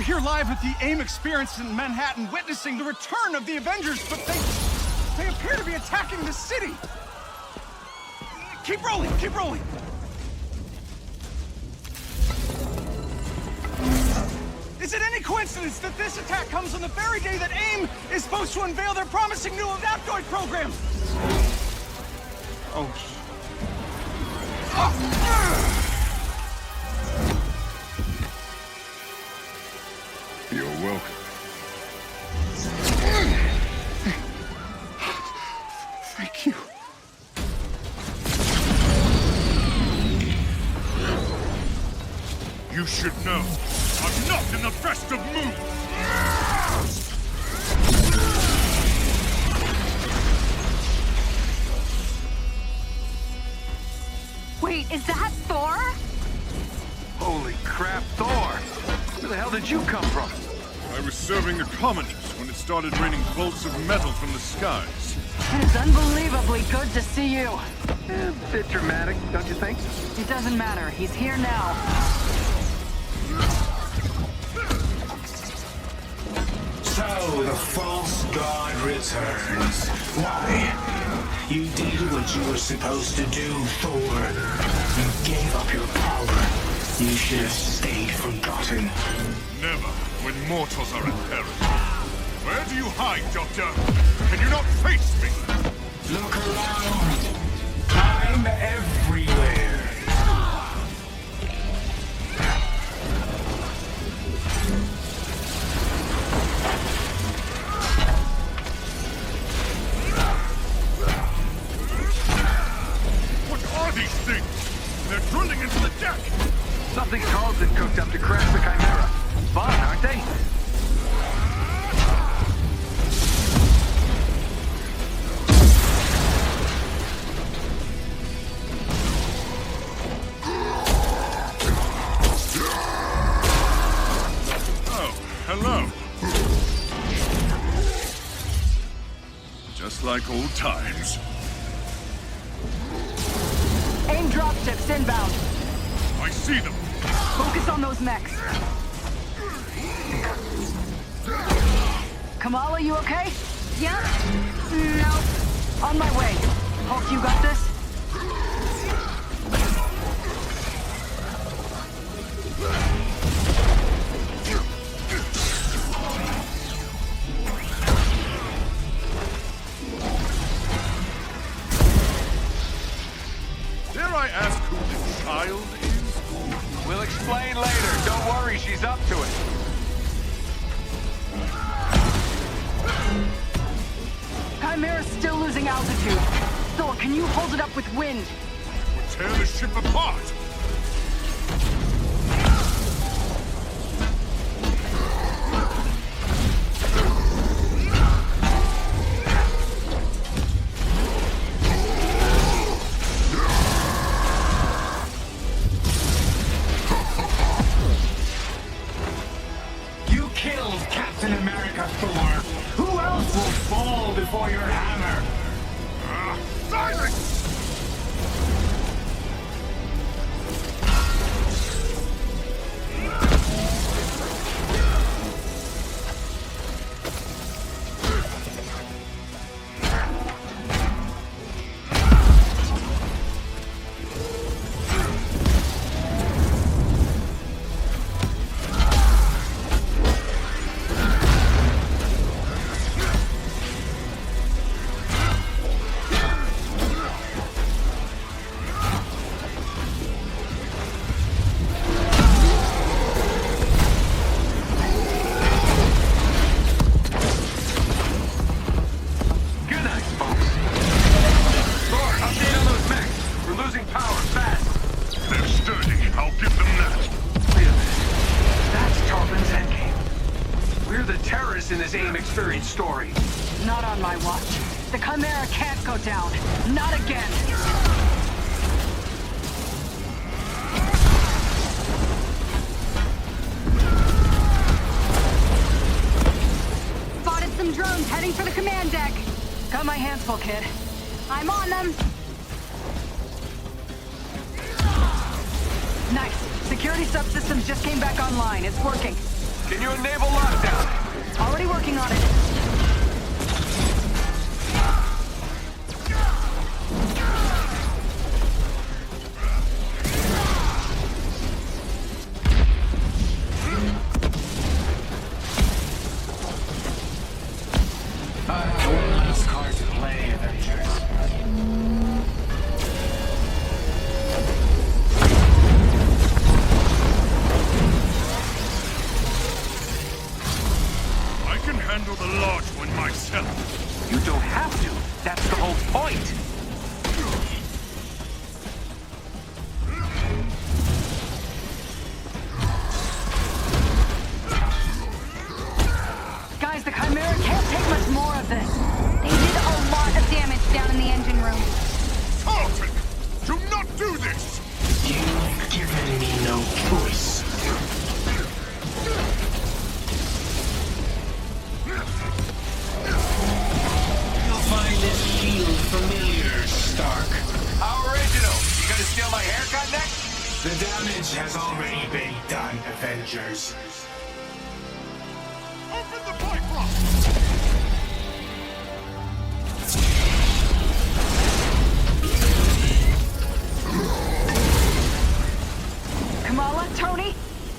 here live at the AIM experience in Manhattan, witnessing the return of the Avengers, but they appear to be attacking the city. Keep rolling, keep rolling. Is it any coincidence that this attack comes on the very day that AIM is supposed to unveil their promising new Adaptoid program? Oh. You're welcome. Thank you. You should know, I'm not in the best of moods! Wait, is that Thor? Holy crap, Thor! Where the hell did you come from? I was serving the commoners when it started raining bolts of metal from the skies. It is unbelievably good to see you. A bit dramatic, don't you think? It doesn't matter. He's here now. So, the false god returns. Why? You did what you were supposed to do, Thor. You gave up your power. You should have stayed forgotten. Never, when mortals are in peril. Where do you hide, Doctor? Can you not face me? Look around. I'm everywhere. What are these things? They're drilling into the deck! Something Carlton cooked up to crash the Chimera. Fun, aren't they? Oh, hello. Just like old times. AIM dropships inbound. I see them. Focus on those mechs. Kamala, you okay? Yep. Nope. On my way. Hulk, you got this? Dare I ask who this child is? We'll explain later. Don't worry, she's up to it. Chimera's still losing altitude. Thor, can you hold it up with wind? We'll tear the ship apart! You killed Captain America, Thor. Who else will fall before your hammer? Silence! Good night, folks. Thor, update on those mechs. We're losing power fast. They're sturdy. I'll give them that. Wait a minute. That's Tarleton's endgame. We're the terrorists in this AIM experience story. Not on my watch. The Chimera can't go down. Not again. Spotted some drones heading for the command deck. Got my hands full, kid. I'm on them. Nice. Security subsystems just came back online. It's working. Can you enable lockdown? Already working on it. One last card to play, Avengers. I can handle the large one myself. You don't have to. That's the whole point. Guys, the Chimera can't take much more of this. They did a lot of damage down in the engine room. Tartan! Do not do this! You've given me no choice. You'll find this shield familiar, Stark. How original. You gonna steal my haircut next? The damage has already been done, Avengers. Open the Bifrost! Kamala, Tony,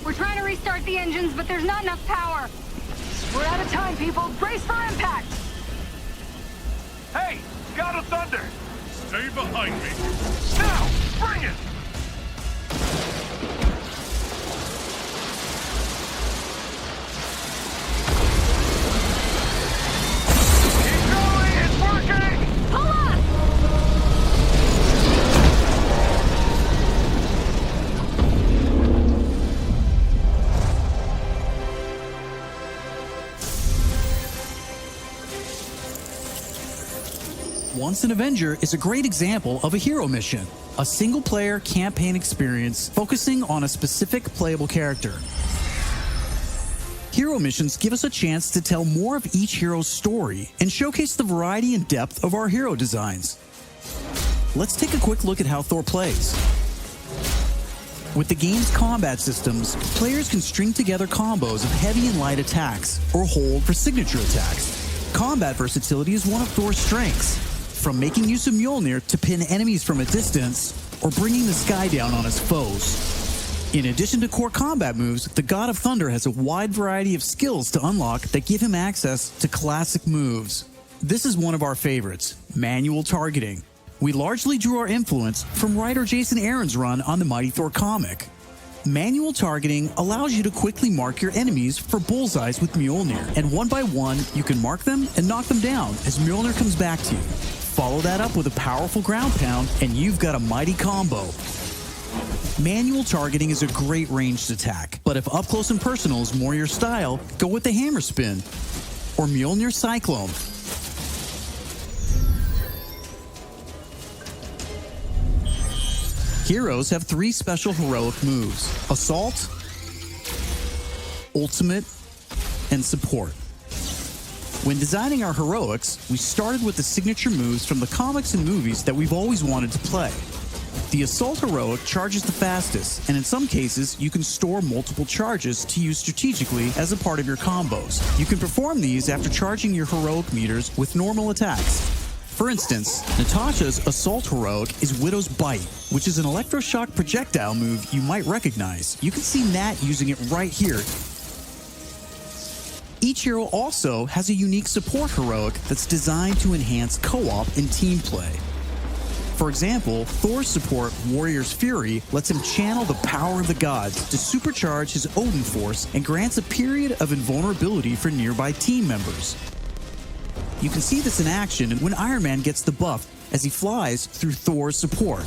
we're trying to restart the engines, but there's not enough power. We're out of time, people. Brace for impact. Hey, God of Thunder. Stay behind me. Now, bring it. Keep going. It's working. Pull up! Once an Avenger is a great example of a hero mission, a single-player campaign experience focusing on a specific playable character. Hero missions give us a chance to tell more of each hero's story and showcase the variety and depth of our hero designs. Let's take a quick look at how Thor plays. With the game's combat systems, players can string together combos of heavy and light attacks, or hold for signature attacks. Combat versatility is one of Thor's strengths, from making use of Mjolnir to pin enemies from a distance, or bringing the sky down on his foes. In addition to core combat moves, the God of Thunder has a wide variety of skills to unlock that give him access to classic moves. This is one of our favorites, manual targeting. We largely drew our influence from writer Jason Aaron's run on the Mighty Thor comic. Manual targeting allows you to quickly mark your enemies for bullseyes with Mjolnir, and one by one, you can mark them and knock them down as Mjolnir comes back to you. Follow that up with a powerful ground pound, and you've got a mighty combo. Manual targeting is a great ranged attack, but if up close and personal is more your style, go with the hammer spin or Mjolnir Cyclone. Heroes have 3 special heroic moves: Assault, Ultimate, and Support. When designing our heroics, we started with the signature moves from the comics and movies that we've always wanted to play. The Assault heroic charges the fastest, and in some cases, you can store multiple charges to use strategically as a part of your combos. You can perform these after charging your heroic meters with normal attacks. For instance, Natasha's Assault heroic is Widow's Bite, which is an electroshock projectile move you might recognize. You can see Nat using it right here. Each hero also has a unique support heroic that's designed to enhance co-op and team play. For example, Thor's support, Warrior's Fury, lets him channel the power of the gods to supercharge his Odin force and grants a period of invulnerability for nearby team members. You can see this in action when Iron Man gets the buff as he flies through Thor's support.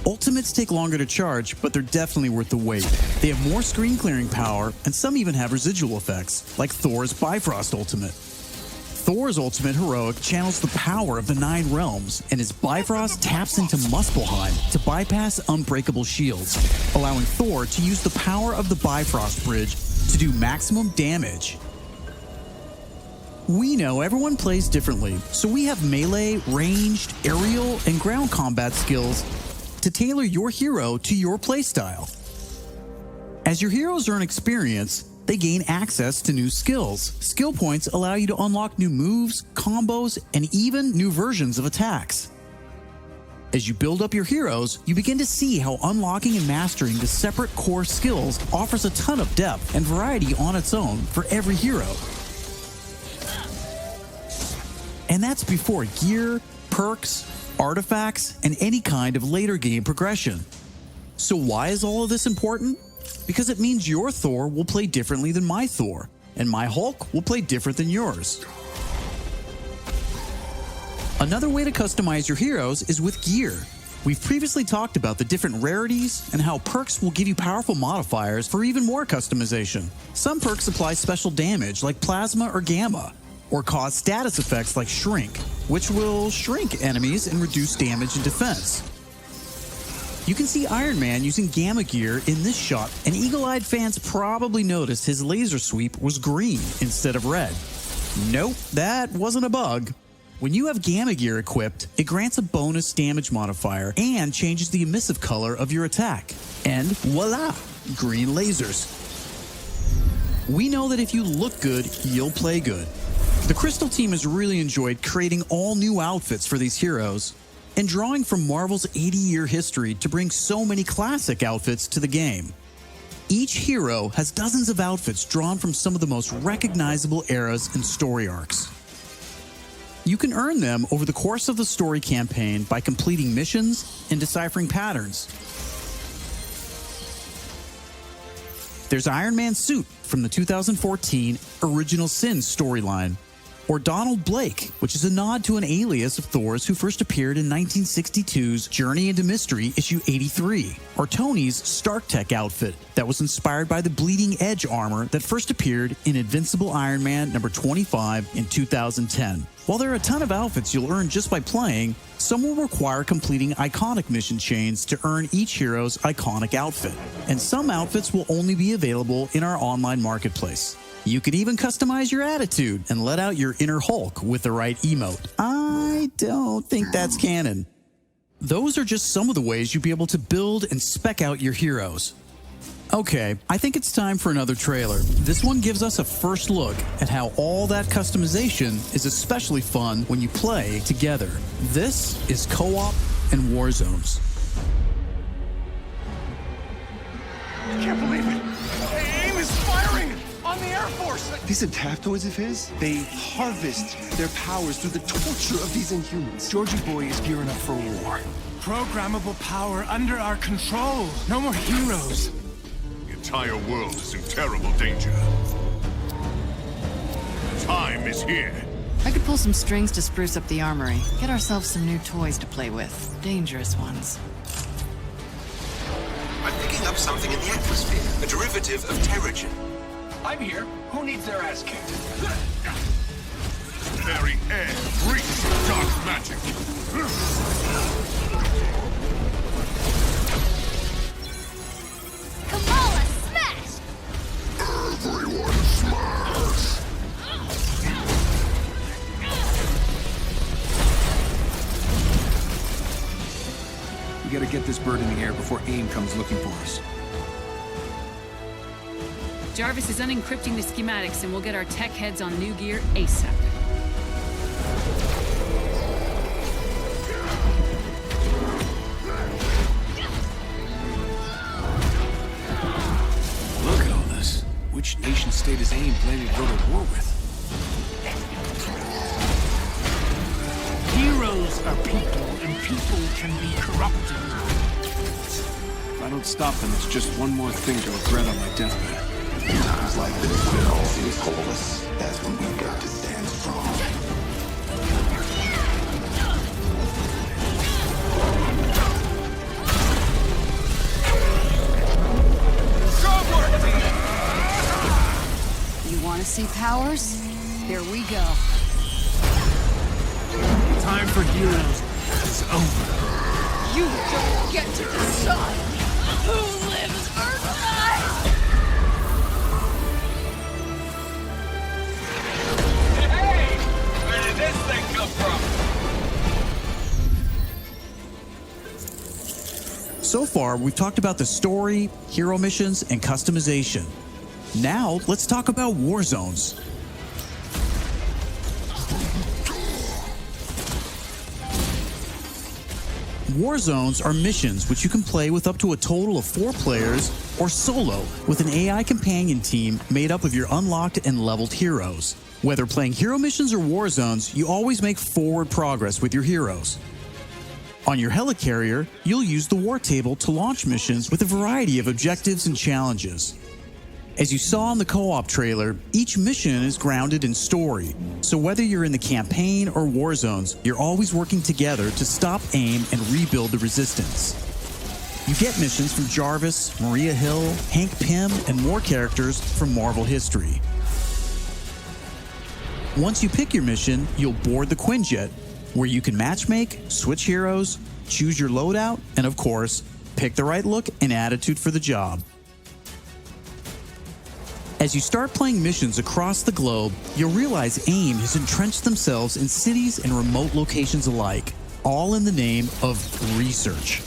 Ultimates take longer to charge, but they're definitely worth the wait. They have more screen clearing power, and some even have residual effects, like Thor's Bifrost Ultimate. Thor's Ultimate heroic channels the power of the 9 realms, and his Bifrost taps into Muspelheim to bypass unbreakable shields, allowing Thor to use the power of the Bifrost Bridge to do maximum damage. We know everyone plays differently, so we have melee, ranged, aerial, and ground combat skills to tailor your hero to your playstyle. As your heroes earn experience, they gain access to new skills. Skill points allow you to unlock new moves, combos, and even new versions of attacks. As you build up your heroes, you begin to see how unlocking and mastering the separate core skills offers a ton of depth and variety on its own for every hero. And that's before gear, perks, artifacts, and any kind of later game progression. So why is all of this important? Because it means your Thor will play differently than my Thor, and my Hulk will play different than yours. Another way to customize your heroes is with gear. We've previously talked about the different rarities and how perks will give you powerful modifiers for even more customization. Some perks apply special damage like plasma or gamma, or cause status effects like shrink, which will shrink enemies and reduce damage and defense. You can see Iron Man using gamma gear in this shot, and eagle-eyed fans probably noticed his laser sweep was green instead of red. Nope, that wasn't a bug. When you have gamma gear equipped, it grants a bonus damage modifier and changes the emissive color of your attack. And voila, green lasers. We know that if you look good, you'll play good. The Crystal team has really enjoyed creating all new outfits for these heroes and drawing from Marvel's 80-year history to bring so many classic outfits to the game. Each hero has dozens of outfits drawn from some of the most recognizable eras and story arcs. You can earn them over the course of the story campaign by completing missions and deciphering patterns. There's Iron Man's suit from the 2014 Original Sin storyline, or Donald Blake, which is a nod to an alias of Thor's who first appeared in 1962's Journey into Mystery issue 83, or Tony's Stark Tech outfit that was inspired by the Bleeding Edge armor that first appeared in Invincible Iron Man number 25 in 2010. While there are a ton of outfits you'll earn just by playing, some will require completing iconic mission chains to earn each hero's iconic outfit, and some outfits will only be available in our online marketplace. You can even customize your attitude and let out your inner Hulk with the right emote. I don't think that's canon. Those are just some of the ways you'll be able to build and spec out your heroes. Okay, I think it's time for another trailer. This one gives us a first look at how all that customization is especially fun when you play together. This is Co-op and War Zones. I can't believe it! AIM is firing on the Air Force! These adaptoids of his, they harvest their powers through the torture of these Inhumans. Georgie Boy is gearing up for war. Programmable power under our control. No more heroes. The entire world is in terrible danger. Time is here. I could pull some strings to spruce up the armory. Get ourselves some new toys to play with. Dangerous ones. I'm picking up something in the atmosphere. A derivative of Terrigen. I'm here. Who needs their ass kicked? Very air breathes dark magic. Kamala, smash! Everyone smash! We gotta get this bird in the air before AIM comes looking for us. Jarvis is unencrypting the schematics and we'll get our tech heads on new gear ASAP. Look at all this. Which nation state is AIM planning to go to war with? Heroes are people, and people can be corrupted. If I don't stop them, it's just one more thing to regret on my deathbed. Times like this, when all seems hopeless, that's when we've got to stand strong. You want to see powers? Here we go. Time for heroes is over. You don't get to decide who lives or dies! Hey! Where did this thing come from? So far, we've talked about the story, hero missions, and customization. Now, let's talk about war zones. War zones are missions which you can play with up to a total of 4 players or solo with an AI companion team made up of your unlocked and leveled heroes. Whether playing hero missions or war zones, you always make forward progress with your heroes. On your helicarrier, you'll use the war table to launch missions with a variety of objectives and challenges. As you saw in the co-op trailer, each mission is grounded in story, so whether you're in the campaign or war zones, you're always working together to stop AIM and rebuild the resistance. You get missions from Jarvis, Maria Hill, Hank Pym, and more characters from Marvel history. Once you pick your mission, you'll board the Quinjet, where you can matchmake, switch heroes, choose your loadout, and of course, pick the right look and attitude for the job. As you start playing missions across the globe, you'll realize AIM has entrenched themselves in cities and remote locations alike, all in the name of research.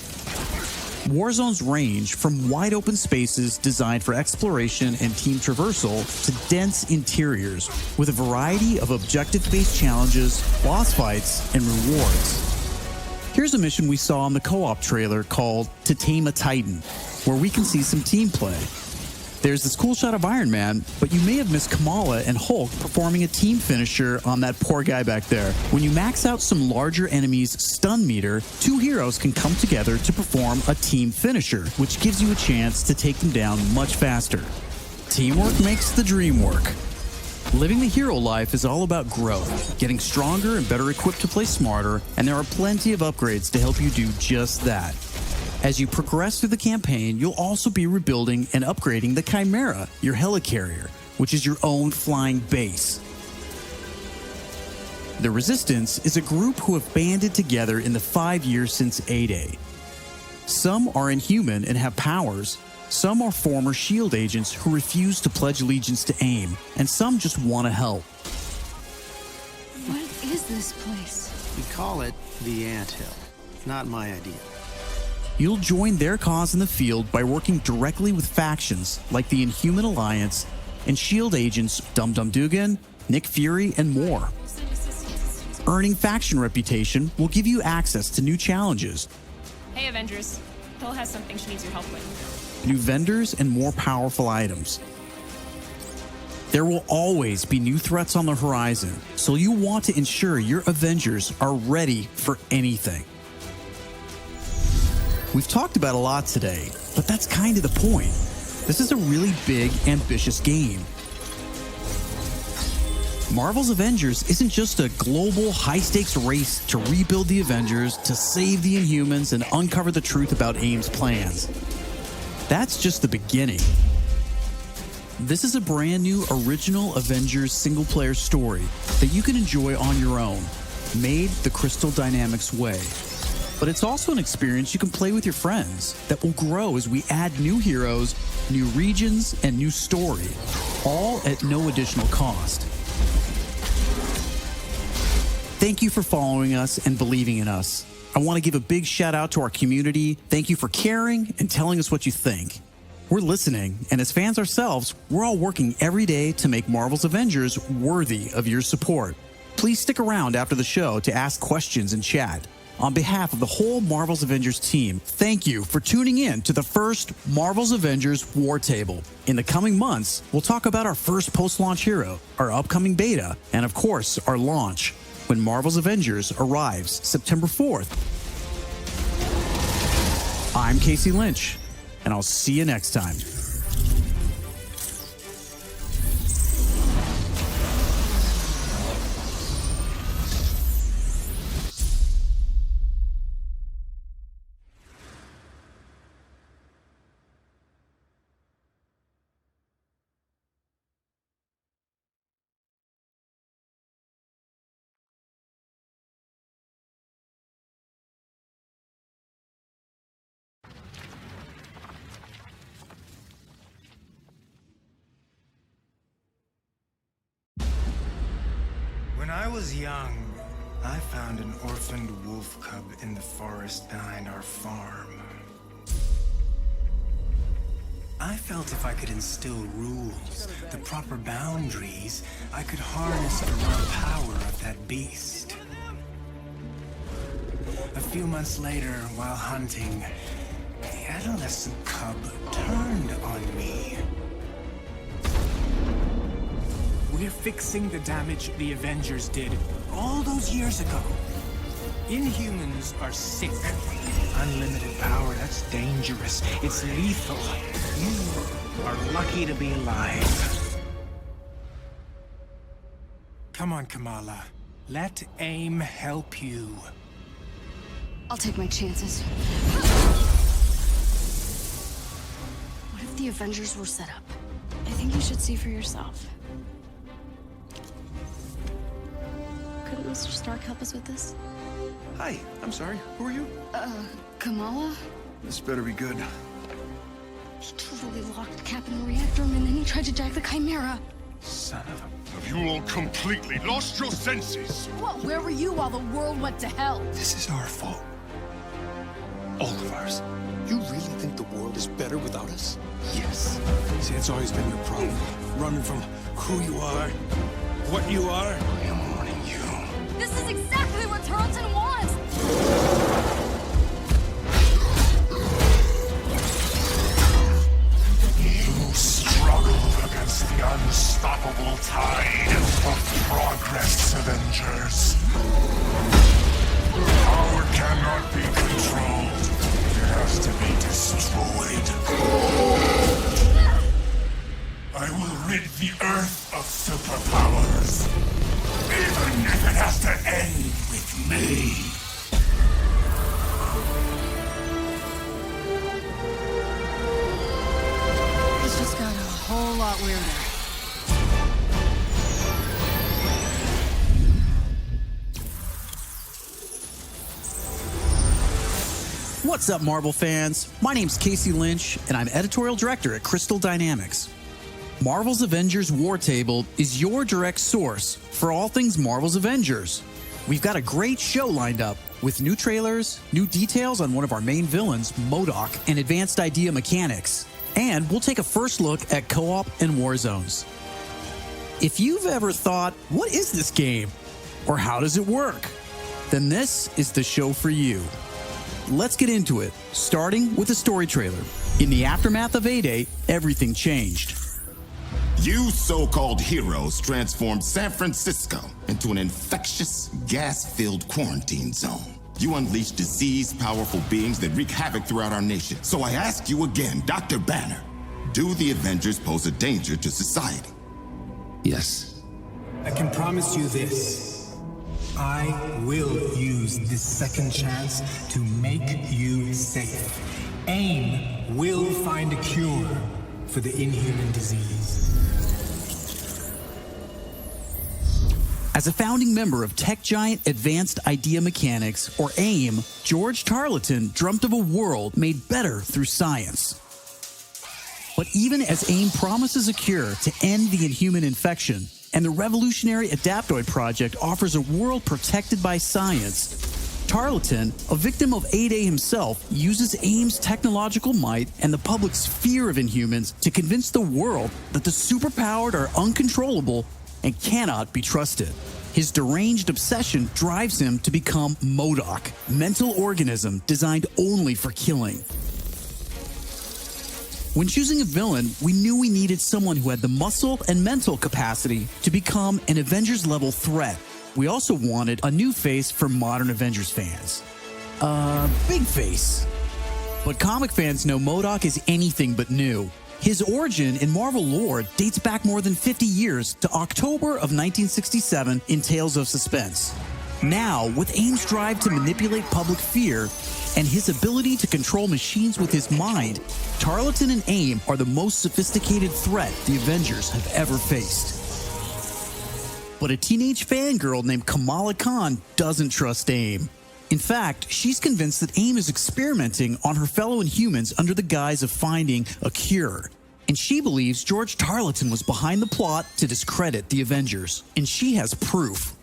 War zones range from wide open spaces designed for exploration and team traversal to dense interiors with a variety of objective-based challenges, boss fights, and rewards. Here's a mission we saw in the co-op trailer called To Tame a Titan, where we can see some team play. There's this cool shot of Iron Man, but you may have missed Kamala and Hulk performing a team finisher on that poor guy back there. When you max out some larger enemies' stun meter, 2 heroes can come together to perform a team finisher, which gives you a chance to take them down much faster. Teamwork makes the dream work. Living the hero life is all about growth, getting stronger and better equipped to play smarter, and there are plenty of upgrades to help you do just that. As you progress through the campaign, you'll also be rebuilding and upgrading the Chimera, your helicarrier, which is your own flying base. The Resistance is a group who have banded together in the 5 years since A-Day. Some are inhuman and have powers, some are former SHIELD agents who refuse to pledge allegiance to AIM, and some just want to help. What is this place? We call it the Anthill. Not my idea. You'll join their cause in the field by working directly with factions like the Inhuman Alliance and SHIELD agents Dum Dum Dugan, Nick Fury, and more. Earning faction reputation will give you access to new challenges, Hey, Avengers. Hill has something she needs your help with. new vendors, and more powerful items. There will always be new threats on the horizon, so you want to ensure your Avengers are ready for anything. We've talked about a lot today, but that's kind of the point. This is a really big, ambitious game. Marvel's Avengers isn't just a global, high-stakes race to rebuild the Avengers, to save the Inhumans, and uncover the truth about AIM's plans. That's just the beginning. This is a brand new original Avengers single-player story that you can enjoy on your own, made the Crystal Dynamics way. But it's also an experience you can play with your friends that will grow as we add new heroes, new regions, and new story, all at no additional cost. Thank you for following us and believing in us. I want to give a big shout out to our community. Thank you for caring and telling us what you think. We're listening, and as fans ourselves, we're all working every day to make Marvel's Avengers worthy of your support. Please stick around after the show to ask questions and chat. On behalf of the whole Marvel's Avengers team, thank you for tuning in to the first Marvel's Avengers War Table. In the coming months, we'll talk about our first post-launch hero, our upcoming beta, and of course, our launch, when Marvel's Avengers arrives September 4th. I'm Casey Lynch, and I'll see you next time. When I was young, I found an orphaned wolf cub in the forest behind our farm. I felt if I could instill rules, the proper boundaries, I could harness the raw power of that beast. A few months later, while hunting, the adolescent cub turned on me. We're fixing the damage the Avengers did all those years ago. Inhumans are sick. Unlimited power, that's dangerous. It's lethal. You are lucky to be alive. Come on, Kamala. Let AIM help you. I'll take my chances. What if the Avengers were set up? I think you should see for yourself. Couldn't Mr. Stark help us with this? Hi, I'm sorry. Who are you? Kamala? This better be good. He totally locked Cap in the reactor room and then he tried to jack the Chimera. Son of a... Have you all completely lost your senses? Well, where were you while the world went to hell? This is our fault. All of ours. You really think the world is better without us? Yes. See, it's always been your problem. Running from who you are, what you are. I am warning you. This is exactly what Tarleton wants! You struggle against the unstoppable tide of progress, Avengers. Power cannot be controlled. It has to be destroyed. I will rid the Earth of superpowers. Even if it has to end with me. This just got a whole lot weirder. What's up, Marvel fans? My name's Casey Lynch, and I'm editorial director at Crystal Dynamics. Marvel's Avengers War Table is your direct source for all things Marvel's Avengers. We've got a great show lined up with new trailers, new details on one of our main villains, MODOK, and advanced idea mechanics. And we'll take a first look at co-op and war zones. If you've ever thought, what is this game? Or how does it work? Then this is the show for you. Let's get into it, starting with a story trailer. In the aftermath of A-Day, everything changed. You so-called heroes transformed San Francisco into an infectious, gas-filled quarantine zone. You unleashed diseased, powerful beings that wreak havoc throughout our nation. So I ask you again, Dr. Banner, do the Avengers pose a danger to society? Yes. I can promise you this. I will use this second chance to make you safe. AIM will find a cure for the inhuman disease. As a founding member of tech giant Advanced Idea Mechanics, or AIM, George Tarleton dreamt of a world made better through science. But even as AIM promises a cure to end the inhuman infection, and the revolutionary Adaptoid project offers a world protected by science, Tarleton, a victim of A-Day himself, uses AIM's technological might and the public's fear of Inhumans to convince the world that the superpowered are uncontrollable and cannot be trusted. His deranged obsession drives him to become MODOK, mental organism designed only for killing. When choosing a villain, we knew we needed someone who had the muscle and mental capacity to become an Avengers-level threat. We also wanted a new face for modern Avengers fans. Big face. But comic fans know MODOK is anything but new. His origin in Marvel lore dates back more than 50 years to October of 1967 in Tales of Suspense. Now, with AIM's drive to manipulate public fear and his ability to control machines with his mind, Tarleton and AIM are the most sophisticated threat the Avengers have ever faced. But a teenage fangirl named Kamala Khan doesn't trust AIM. In fact, she's convinced that AIM is experimenting on her fellow Inhumans under the guise of finding a cure. And she believes George Tarleton was behind the plot to discredit the Avengers. And she has proof.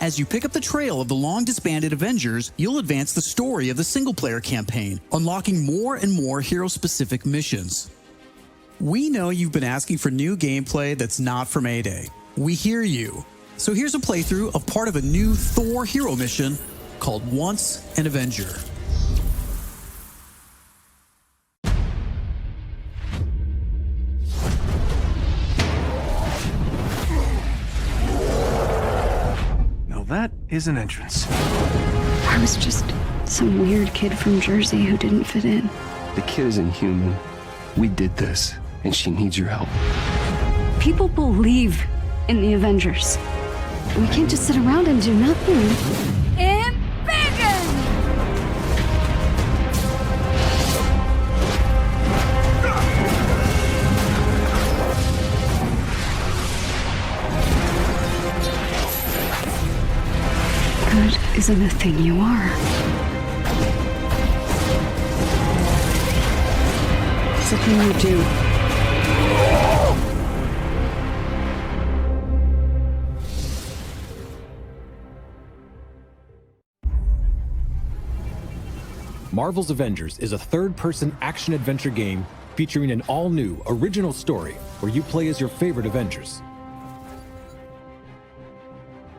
As you pick up the trail of the long-disbanded Avengers, you'll advance the story of the single-player campaign, unlocking more and more hero-specific missions. We know you've been asking for new gameplay that's not from A-Day. We hear you. So here's a playthrough of part of a new Thor hero mission called Once an Avenger. Now that is an entrance. I was just some weird kid from Jersey who didn't fit in. The kid isn't human. We did this, and she needs your help. People believe in the Avengers. We can't just sit around and do nothing. Ambition! Good isn't a thing you are. It's a thing you do. Marvel's Avengers is a third-person action-adventure game featuring an all-new, original story where you play as your favorite Avengers.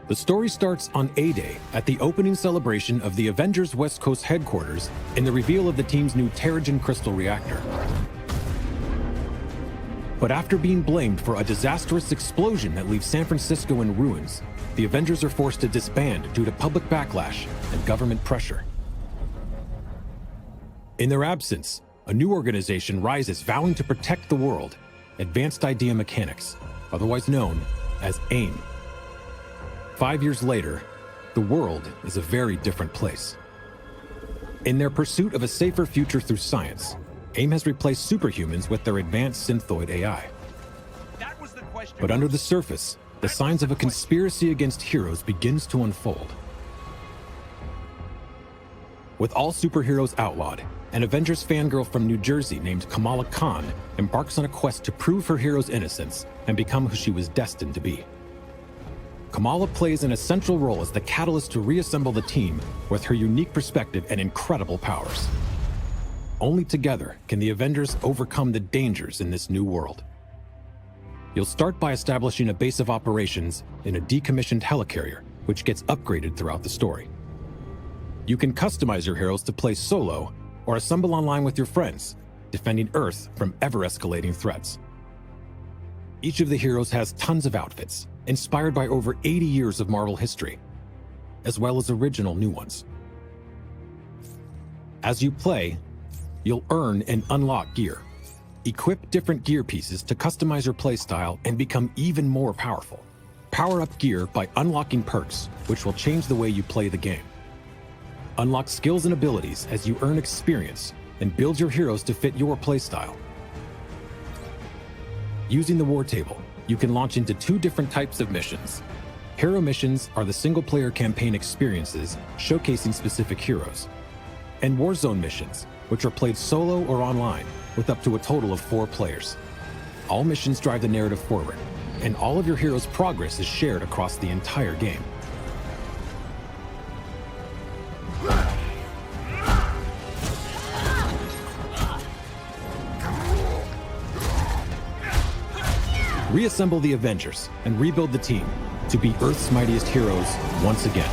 The story starts on A-Day at the opening celebration of the Avengers West Coast headquarters and the reveal of the team's new Terrigen crystal reactor. But after being blamed for a disastrous explosion that leaves San Francisco in ruins, the Avengers are forced to disband due to public backlash and government pressure. In their absence, a new organization rises vowing to protect the world, Advanced Idea Mechanics, otherwise known as AIM. 5 years later, the world is a very different place. In their pursuit of a safer future through science, AIM has replaced superhumans with their advanced synthoid AI. But under the surface, the signs of a conspiracy against heroes begins to unfold. With all superheroes outlawed, an Avengers fangirl from New Jersey named Kamala Khan embarks on a quest to prove her hero's innocence and become who she was destined to be. Kamala plays an essential role as the catalyst to reassemble the team with her unique perspective and incredible powers. Only together can the Avengers overcome the dangers in this new world. You'll start by establishing a base of operations in a decommissioned helicarrier, which gets upgraded throughout the story. You can customize your heroes to play solo or assemble online with your friends, defending Earth from ever-escalating threats. Each of the heroes has tons of outfits, inspired by over 80 years of Marvel history, as well as original new ones. As you play, you'll earn and unlock gear. Equip different gear pieces to customize your playstyle and become even more powerful. Power up gear by unlocking perks, which will change the way you play the game. Unlock skills and abilities as you earn experience and build your heroes to fit your playstyle. Using the war table, you can launch into 2 different types of missions. Hero missions are the single-player campaign experiences showcasing specific heroes. And Warzone missions, which are played solo or online, with up to a total of 4 players. All missions drive the narrative forward, and all of your heroes' progress is shared across the entire game. Reassemble the Avengers and rebuild the team to be Earth's mightiest heroes once again.